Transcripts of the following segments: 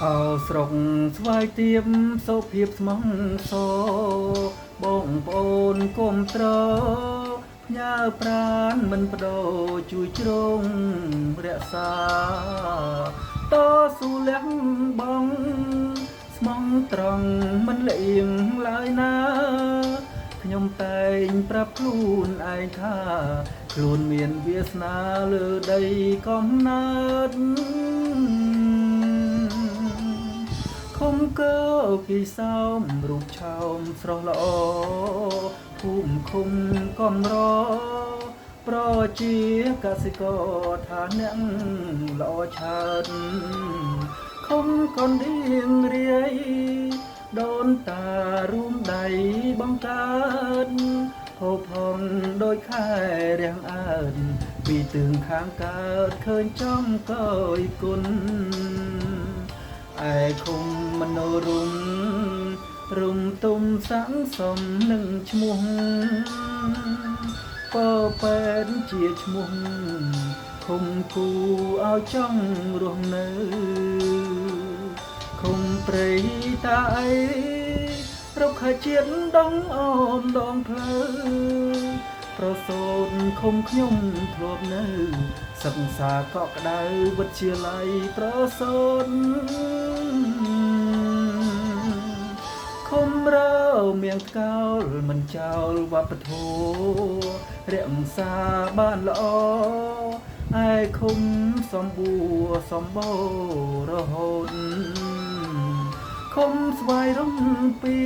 អោស្រុកស្វាយទៀបសុភាពស្មងសបងប្អូនគុំត្រផ្ញើប្រានមិនបដោជួយជ្រងរក្សាតស៊ូលះបងស្មងត្រង់មិនលៀងឡើយណាខ្ញុំតែងប្រាប់ខ្លួនឯងថាខ្លួនមានវាសនាលើដីកំណើតខំកើពីសោមរូបឆោមស្រស់ល្អភូមិឃុំកំរប្រជាកសិករថាអ្នកល្អឆើតខំកនដៀងរាយដូនតារួមដៃបង្កើតហូបហងដោយខែរាំងអើតពីទិងខាងកើតឃើញចំកយគុណឯឃុំមโนរមរុំទុំសាំងសំនឹងឈ្មោះពពេនជាឈ្មោះឃុំគូឲ្យចង់រស់នៅឃុំព្រៃតាអីរុក្ខជាតិដងអូមដងផ្លូវប្រសូតឃុំខ្ញុំធ្លាប់នៅសិក្សាកក់ក្ដៅវិទ្យាល័យប្រសូតឃុំរើមៀងថ្កោលមិនចោលវប្បធម៌រក្សាបានល្អឯឃុំសំបួរសំបូររហូតឃុំស្វាយរំពី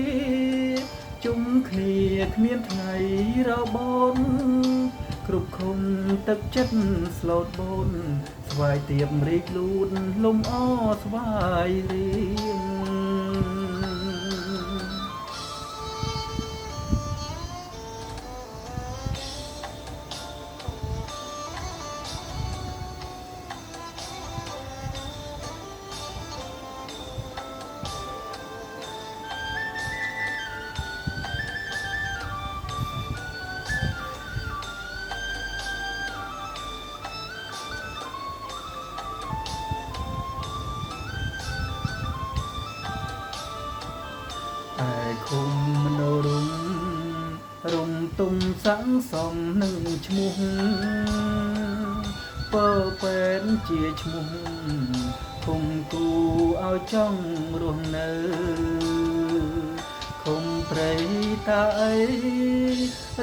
ជុំគ្នាគ្មានថ្ងៃរបូតគ្រប់ឃុំទឹកចិត្តស្លូតបូនស្វាយទៀបរីកលូតលំអស្វាយរៀងឯឃុំមโนរមរុំទុំសាំងសំនឹងឈ្មោះពពេនជាឈ្មោះឃុំគូឲ្យចង់រស់នៅឃុំព្រៃតាអី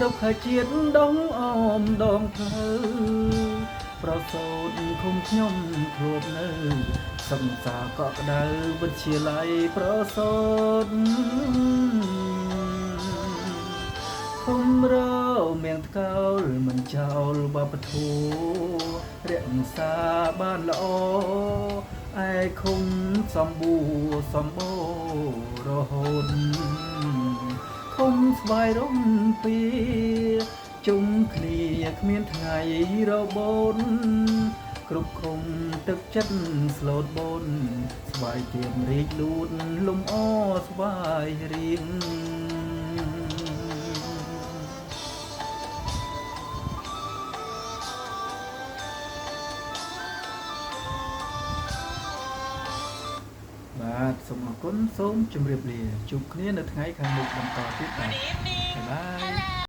រុក្ខជាតិដងអូមដងផ្លូវប្រសូតឃុំខ្ញុំធ្លាប់នៅសិក្សាកក់ក្ដៅវិទ្យាល័យប្រសូតឃុំរើមៀងថ្កោលមិនចោលវប្បធម៌រក្សាបានល្អឯឃុំសំបួរសំបូររហូតឃុំស្វាយរំពីជុំគ្នាគ្មានថ្ងៃរបូតគ្រប់ឃុំទឹកចិត្តស្លូតបូនស្វាយទៀបរីកលូតលំអស្វាយរៀងបាទសូមអរគុណសូមជម្រាបលាជួបគ្នានៅថ្ងៃខាងមុខបន្តទៀតបាទបាយបាយ